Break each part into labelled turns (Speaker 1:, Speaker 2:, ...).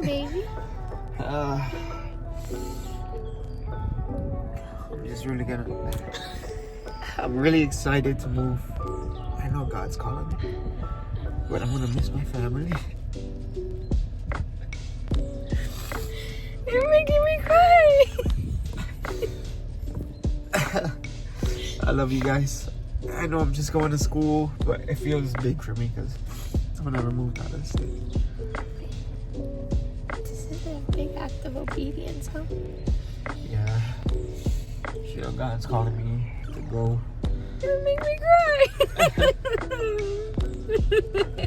Speaker 1: baby.
Speaker 2: I'm just really I'm really excited to move. I know God's calling me, but I'm gonna miss my family.
Speaker 1: You're making me cry.
Speaker 2: I love you guys. I know I'm just going to school, but it feels big for me because I've never moved out of the state.
Speaker 1: This is a big act of obedience, huh?
Speaker 2: Yeah. You know, God's calling me to go.
Speaker 1: You make me cry.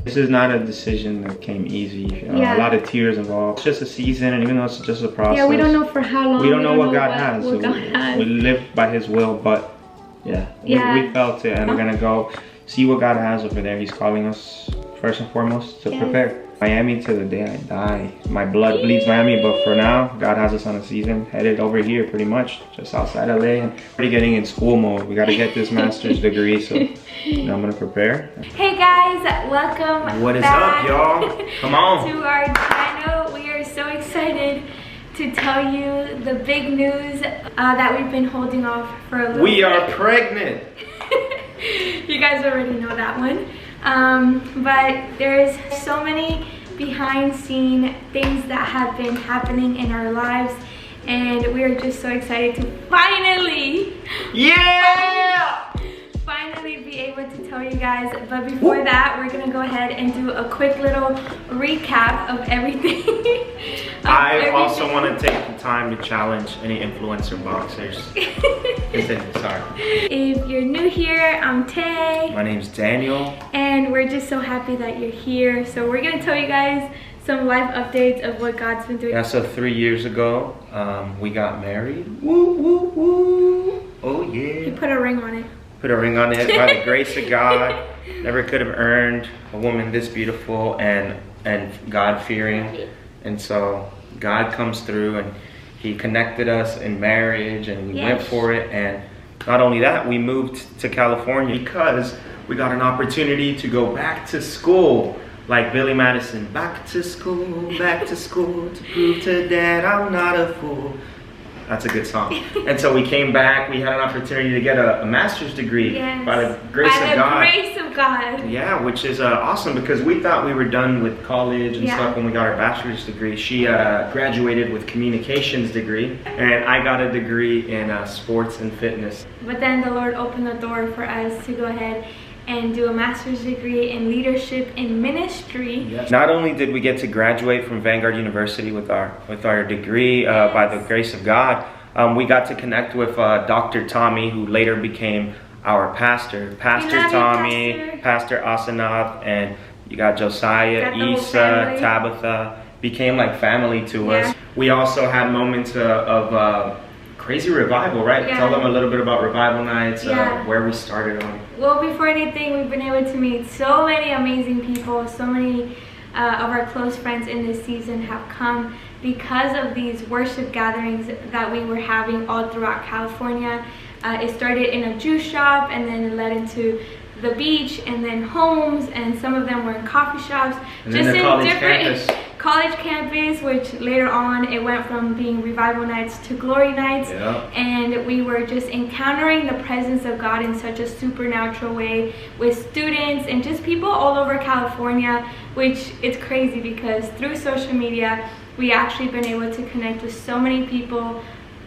Speaker 3: This is not a decision that came easy.
Speaker 1: Yeah.
Speaker 3: A lot of tears involved. It's just a season, and even though it's just a process.
Speaker 1: Yeah, we don't know for how long.
Speaker 3: We don't know what God has.
Speaker 1: What God has.
Speaker 3: We live by His will, but we felt it, and we're gonna go see what God has over there. He's calling us first and foremost to prepare. Miami to the day I die. My blood bleeds Miami, but for now, God has us on a season headed over here, pretty much just outside LA, and already getting in school mode. We got to get this master's degree, so I'm gonna prepare.
Speaker 1: Hey guys, welcome.
Speaker 3: What is
Speaker 1: back
Speaker 3: up, y'all? Come on.
Speaker 1: to our channel. We are so excited to tell you the big news that we've been holding off for a little bit.
Speaker 3: We are pregnant.
Speaker 1: You guys already know that one. But there's so many behind scene things that have been happening in our lives, and we are just so excited to finally be able to tell you guys. But before that, we're gonna go ahead and do a quick little recap of everything.
Speaker 3: I also want to take the time to challenge any influencer boxers. Sorry.
Speaker 1: If you're new here, I'm Tay.
Speaker 3: My name's Daniel.
Speaker 1: And we're just so happy that you're here. So we're gonna tell you guys some life updates of what God's been doing.
Speaker 3: Yeah, so 3 years ago, we got married. Woo, woo, woo. Oh yeah.
Speaker 1: He put a ring on it.
Speaker 3: Put a ring on it by the grace of God. Never could have earned a woman this beautiful and God-fearing. And so God comes through and He connected us in marriage, and we went for it. And not only that, we moved to California because we got an opportunity to go back to school. Like Billy Madison, back to school to prove to Dad I'm not a fool. That's a good song. And so we came back. We had an opportunity to get a master's degree by the grace of God.
Speaker 1: By the grace of God.
Speaker 3: Yeah, which is awesome, because we thought we were done with college and stuff when we got our bachelor's degree. She graduated with communications degree, and I got a degree in sports and fitness.
Speaker 1: But then the Lord opened the door for us to go ahead and do a master's degree in leadership in ministry.
Speaker 3: Yes. Not only did we get to graduate from Vanguard University with our degree by the grace of God, we got to connect with Dr. Tommy, who later became our pastor. Pastor Tommy, Pastor Asanath, and you got Josiah, Isa, Tabitha, became like family to us. We also had moments of crazy revival, right? Tell them a little bit about revival nights, where we started on.
Speaker 1: Well, before anything, we've been able to meet so many amazing people. So many of our close friends in this season have come because of these worship gatherings that we were having all throughout California. It started in a juice shop, and then it led into the beach, and then homes, and some of them were in coffee shops.
Speaker 3: And just in different
Speaker 1: college campus, which later on it went from being revival nights to glory nights. And we were just encountering the presence of God in such a supernatural way with students and just people all over California, which it's crazy because through social media we actually been able to connect with so many people.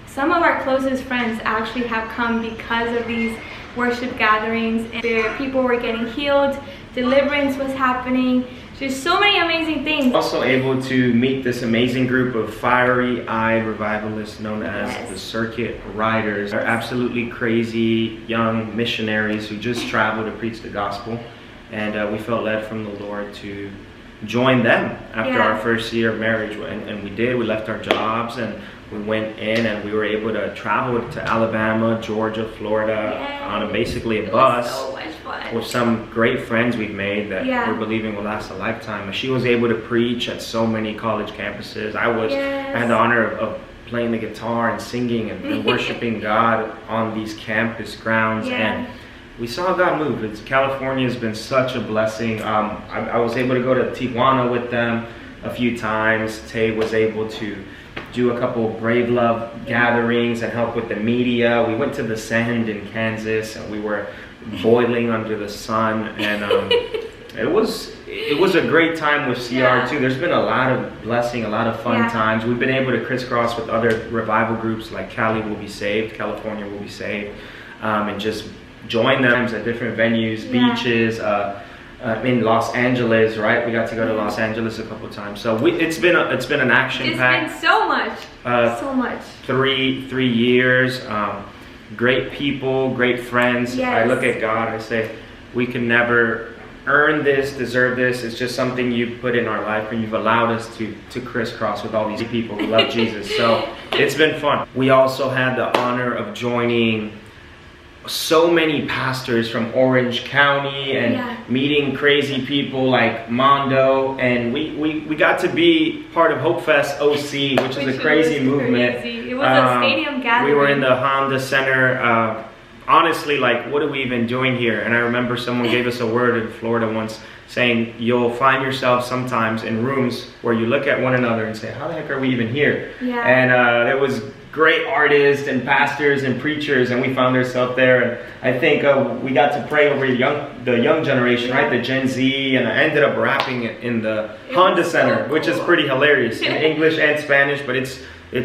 Speaker 1: Some of our closest friends actually have come because of these worship gatherings, and people were getting healed, deliverance was happening, just so many amazing things.
Speaker 3: Also able to meet this amazing group of fiery-eyed revivalists known as the Circuit Riders. They're absolutely crazy young missionaries who just travel to preach the gospel, and we felt led from the Lord to join them after our first year of marriage, and we did. We left our jobs and we went in, and we were able to travel to Alabama, Georgia, Florida on basically a bus with some great friends we've made that we're believing will last a lifetime. She was able to preach at so many college campuses. I had the honor of playing the guitar and singing and worshiping God on these campus grounds, and we saw God move. California has been such a blessing. I was able to go to Tijuana with them a few times. Tay was able to do a couple Brave Love gatherings and help with the media. We went to the Send in Kansas, and we were boiling under the sun, and it was a great time with CR too. There's been a lot of blessing, a lot of fun times. We've been able to crisscross with other revival groups like Cali Will Be Saved, California Will Be Saved, and just join them at different venues, beaches, in Los Angeles, right? We got to go to Los Angeles a couple of times. So it's been an action-packed.
Speaker 1: It's been so much, so much.
Speaker 3: 3 years. Great people, great friends. I look at God, I say, we can never earn this, deserve this. It's just something you put in our life, and you've allowed us to crisscross with all these people who love Jesus. So it's been fun. We also had the honor of joining so many pastors from Orange County and meeting crazy people like Mondo, and we got to be part of Hope Fest OC, which is a crazy movement.
Speaker 1: It was a stadium gathering.
Speaker 3: We were in the Honda Center. Honestly, like, what are we even doing here? And I remember someone gave us a word in Florida once saying, you'll find yourself sometimes in rooms where you look at one another and say, how the heck are we even here? And there was great artists and pastors and preachers, and we found ourselves there. And I think we got to pray over the young generation, right? The Gen Z, and I ended up rapping it in the Honda Center, which is pretty hilarious in English and Spanish, but it's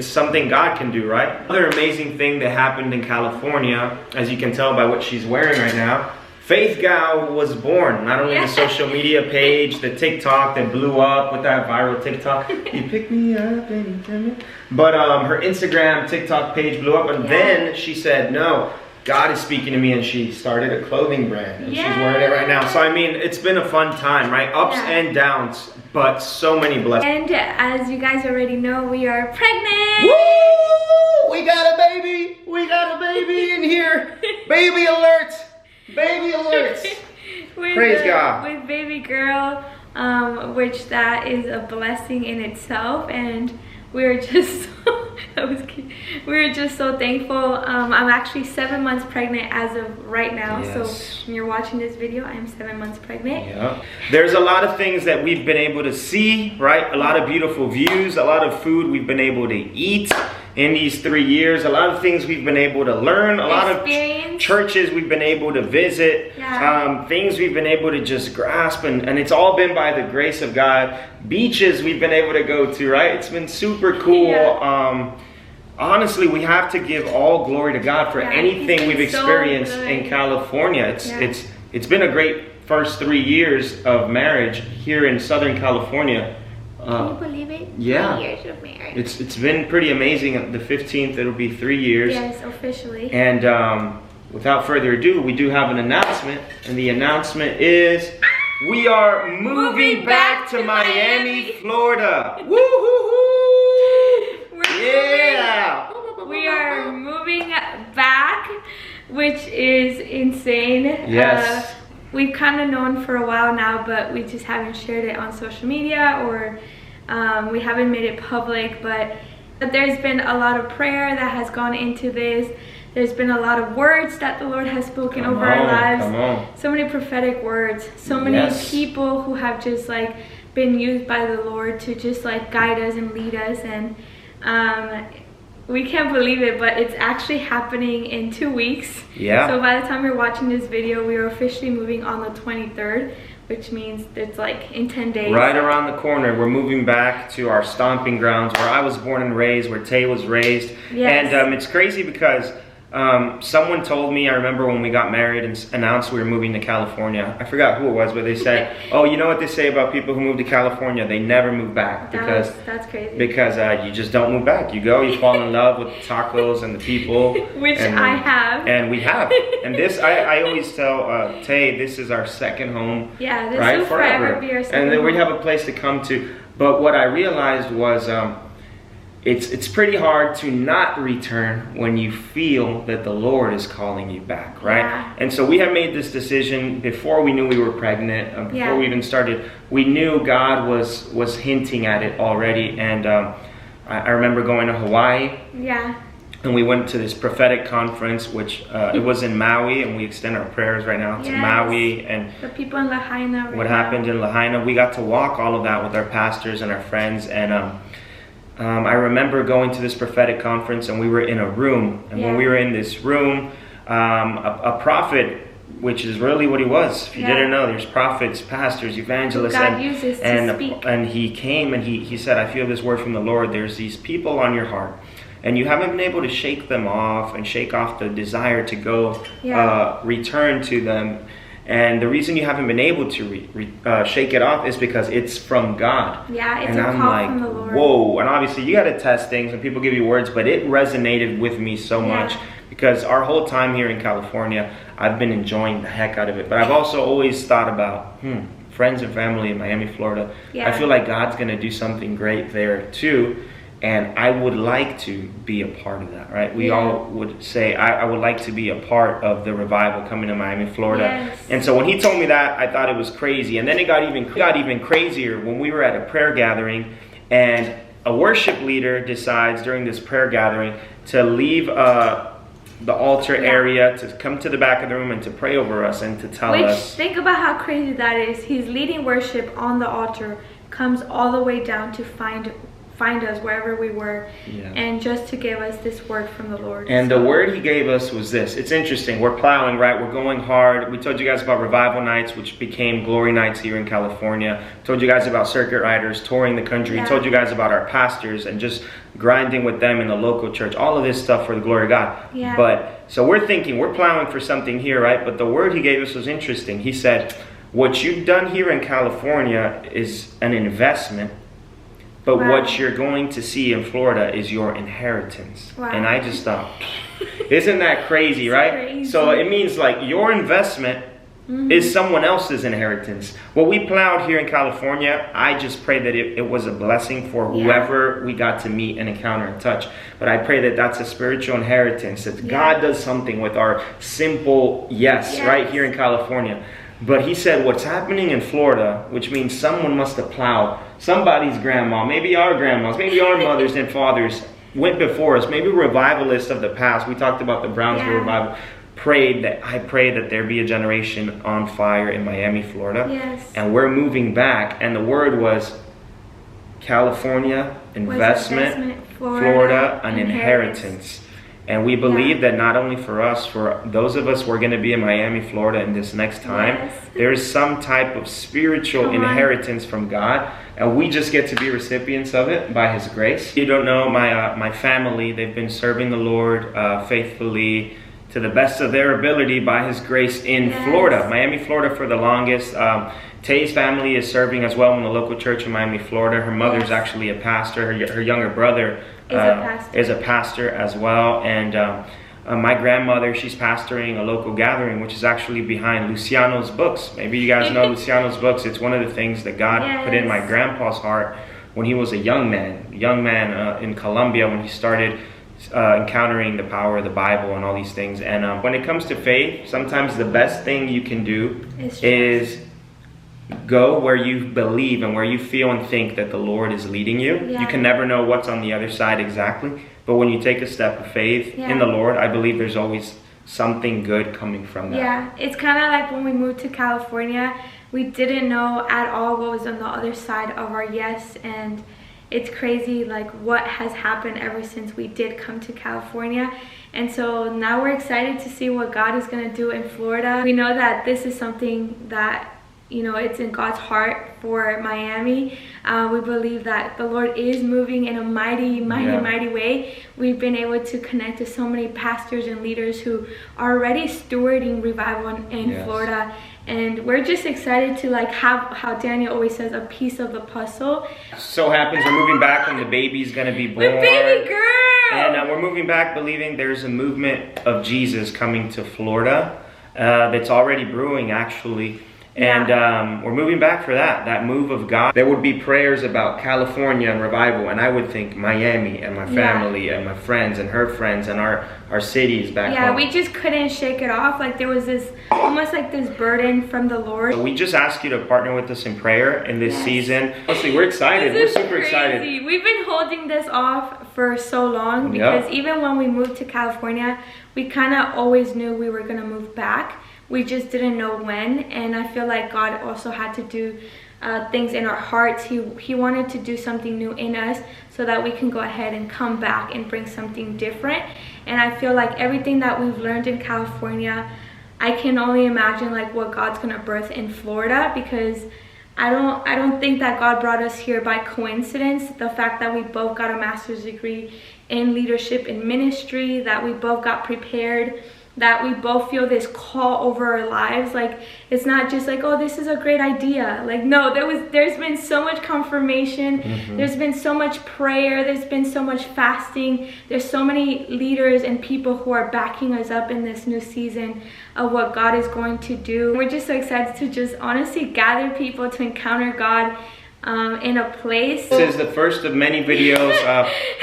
Speaker 3: something God can do, right? Another amazing thing that happened in California, as you can tell by what she's wearing right now, Faith Gal was born. Not only the social media page, the TikTok that blew up with that viral TikTok, you pick me up and you tell me. But her Instagram, TikTok page blew up, and then she said, no, God is speaking to me, and she started a clothing brand, and she's wearing it right now. So I mean, it's been a fun time, right? Ups and downs, but so many blessings.
Speaker 1: And as you guys already know, we are pregnant.
Speaker 3: Woo! We got a baby! We got a baby in here! Baby alert! Baby alerts! Praise God.
Speaker 1: With baby girl, which that is a blessing in itself, and we're just we're just so thankful. I'm actually 7 months pregnant as of right now. So when you're watching this video, I am 7 months pregnant.
Speaker 3: There's a lot of things that we've been able to see, right? A lot of beautiful views, a lot of food we've been able to eat in these 3 years, a lot of things we've been able to learn, a lot of churches we've been able to visit, things we've been able to just grasp, and it's all been by the grace of God. Beaches we've been able to go to, right? It's been super cool. Honestly, we have to give all glory to God for anything we've experienced in California. It's been a great first 3 years of marriage here in Southern California.
Speaker 1: Can you believe it? 3 years of marriage.
Speaker 3: It's been pretty amazing. The 15th, it'll be 3 years.
Speaker 1: Yes, officially.
Speaker 3: And without further ado, we do have an announcement, and the announcement is we are moving back to Miami, Florida. Woo-hoo-hoo!
Speaker 1: We are moving back, which is insane.
Speaker 3: Yes.
Speaker 1: We've kind of known for a while now, but we just haven't shared it on social media, or we haven't made it public. But there's been a lot of prayer that has gone into this. There's been a lot of words that the Lord has spoken over our lives. So many prophetic words. So many people who have just like been used by the Lord to just like guide us and lead us. And we can't believe it, but it's actually happening in 2 weeks. So by the time you're watching this video, we are officially moving on the 23rd, which means it's like in 10 days.
Speaker 3: Right around the corner, we're moving back to our stomping grounds, where I was born and raised, where Tay was raised. And it's crazy because someone told me, I remember when we got married and announced we were moving to California, I forgot who it was, but they said, oh, you know what they say about people who move to California? They never move back.
Speaker 1: That's crazy.
Speaker 3: Because you just don't move back. You go, you fall in love with the tacos and the people.
Speaker 1: Which I have.
Speaker 3: And we have. And this, I always tell Tay, this is our second home.
Speaker 1: Yeah, this will forever be our second home.
Speaker 3: And then we have a place to come to. But what I realized was, it's pretty hard to not return when you feel that the Lord is calling you back, right? And so we have made this decision before we knew we were pregnant, before we even started. We knew God was hinting at it already, and I remember going to Hawaii. And we went to this prophetic conference, which it was in Maui, and we extend our prayers right now to Maui and
Speaker 1: the people in Lahaina.
Speaker 3: What happened in Lahaina, we got to walk all of that with our pastors and our friends. And I remember going to this prophetic conference, and we were in a room. And when we were in this room, a prophet, which is really what he was. If you didn't know, there's prophets, pastors, evangelists,
Speaker 1: God uses to speak.
Speaker 3: And he came and he said, I feel this word from the Lord. There's these people on your heart, and you haven't been able to shake them off and shake off the desire to go return to them. And the reason you haven't been able to shake it off is because it's from God.
Speaker 1: Yeah, it's
Speaker 3: and
Speaker 1: a
Speaker 3: I'm
Speaker 1: call
Speaker 3: like,
Speaker 1: from the Lord.
Speaker 3: whoa. And obviously you got to test things and people give you words, but it resonated with me so much because our whole time here in California, I've been enjoying the heck out of it. But I've also always thought about friends and family in Miami, Florida. I feel like God's going to do something great there too. And I would like to be a part of that, right? We all would say, I would like to be a part of the revival coming to Miami, Florida.
Speaker 1: Yes.
Speaker 3: And so when he told me that, I thought it was crazy. And then it got even crazier when we were at a prayer gathering, and a worship leader decides during this prayer gathering to leave the altar area, to come to the back of the room and to pray over us and to tell us.
Speaker 1: Think about how crazy that is. He's leading worship on the altar, comes all the way down to find us wherever we were, and just to give us this word from the Lord.
Speaker 3: And the word he gave us was this. It's interesting. We're plowing, right? We're going hard. We told you guys about Revival Nights, which became Glory Nights here in California. Told you guys about Circuit Riders touring the country. Told you guys about our pastors and just grinding with them in the local church. All of this stuff for the glory of God. But so we're thinking, we're plowing for something here, right? But the word he gave us was interesting. He said, what you've done here in California is an investment, but what you're going to see in Florida is your inheritance. And I just thought, isn't that crazy, right?
Speaker 1: Crazy.
Speaker 3: So it means like your investment is someone else's inheritance. What we plowed here in California, I just pray that it was a blessing for whoever we got to meet and encounter and touch. But I pray that that's a spiritual inheritance, that God does something with our simple right here in California. But he said what's happening in Florida, which means someone must have plowed. Somebody's grandma, maybe our grandmas, maybe our mothers and fathers went before us. Maybe revivalists of the past. We talked about the Brownsville revival. I pray that there be a generation on fire in Miami, Florida. And we're moving back. And the word was California, investment, Florida, an inheritance. And we believe that not only for us, for those of us who are going to be in Miami, Florida in this next time, there's some type of spiritual inheritance from God. And we just get to be recipients of it by His grace. You don't know, my family, they've been serving the Lord faithfully to the best of their ability by His grace in Florida. Miami, Florida for the longest. Tay's family is serving as well in the local church in Miami, Florida. Her mother's actually a pastor. Her younger brother is a pastor as well. And my grandmother, she's pastoring a local gathering, which is actually behind Luciano's books. Maybe you guys know Luciano's books. It's one of the things that God put in my grandpa's heart when he was a young man in Colombia, when he started encountering the power of the Bible and all these things. And when it comes to faith, sometimes the best thing you can do is go where you believe and where you feel and think that the Lord is leading you. You can never know what's on the other side exactly, but when you take a step of faith in the Lord, I believe there's always something good coming from that.
Speaker 1: It's kind of like when we moved to California, we didn't know at all what was on the other side of our yes, and it's crazy like what has happened ever since we did come to California. And so now we're excited to see what God is going to do in Florida. We know that this is something that, you know, it's in God's heart for Miami. We believe that the Lord is moving in a mighty way. We've been able to connect to so many pastors and leaders who are already stewarding revival in Florida. And we're just excited to like have, how Daniel always says, a piece of the puzzle.
Speaker 3: So happens we're moving back and the baby's gonna be born.
Speaker 1: The baby girl!
Speaker 3: And we're moving back believing there's a movement of Jesus coming to Florida that's already brewing actually. And we're moving back for that move of God. There would be prayers about California and revival, and I would think Miami and my family and my friends and her friends and our cities back home.
Speaker 1: We just couldn't shake it off. Like there was this, almost like this burden from the Lord.
Speaker 3: So we just ask you to partner with us in prayer in this season. Honestly, we're excited. We're super excited.
Speaker 1: We've been holding this off for so long because even when we moved to California, we kind of always knew we were going to move back. We just didn't know when, and I feel like God also had to do things in our hearts. He wanted to do something new in us so that we can go ahead and come back and bring something different. And I feel like everything that we've learned in California, I can only imagine like what God's gonna birth in Florida, because I don't think that God brought us here by coincidence. The fact that we both got a master's degree in leadership and ministry, that we both got prepared, that we both feel this call over our lives. Like it's not just like, oh, this is a great idea. Like no, there's been so much confirmation. There's been so much prayer. There's been so much fasting. There's so many leaders and people who are backing us up in this new season of what God is going to do. We're just so excited to just honestly gather people to encounter God in a place.
Speaker 3: This is the first of many videos.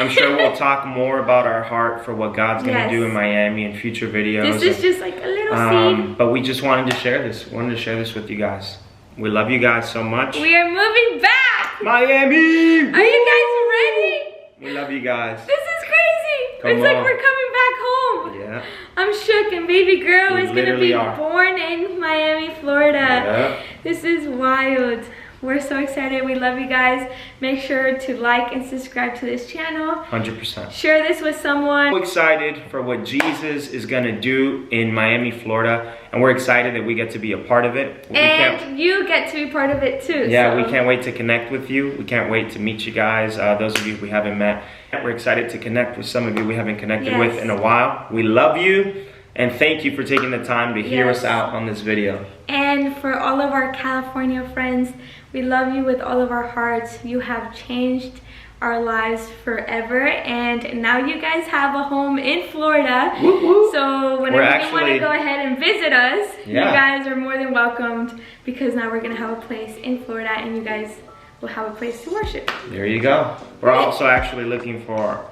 Speaker 3: I'm sure we'll talk more about our heart for what God's going to do in Miami in future videos.
Speaker 1: This is just like a little seed.
Speaker 3: But we just wanted to share this. With you guys. We love you guys so much.
Speaker 1: We are moving back.
Speaker 3: Miami!
Speaker 1: Are you guys ready?
Speaker 3: We love you guys.
Speaker 1: This is crazy. It's like we're coming back home.
Speaker 3: Yeah.
Speaker 1: I'm shook, and baby girl is going to be born in Miami, Florida. Yeah. This is wild. We're so excited. We love you guys. Make sure to like and subscribe to this channel.
Speaker 3: 100%.
Speaker 1: Share this with someone.
Speaker 3: We're excited for what Jesus is going to do in Miami, Florida. And we're excited that we get to be a part of it.
Speaker 1: And you get to be part of it too.
Speaker 3: Yeah, we can't wait to connect with you. We can't wait to meet you guys. Those of you we haven't met. We're excited to connect with some of you we haven't connected with in a while. We love you. And thank you for taking the time to hear us out on this video.
Speaker 1: And for all of our California friends, we love you with all of our hearts. You have changed our lives forever. And now you guys have a home in Florida. So whenever you want to go ahead and visit us, you guys are more than welcomed, because now we're going to have a place in Florida and you guys will have a place to worship.
Speaker 3: There you go. We're also actually looking for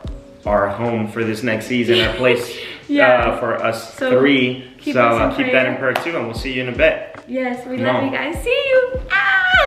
Speaker 3: our home for this next season, our place for us three. So keep that in prayer too, and we'll see you in a bit.
Speaker 1: Yes, we love you guys. See you.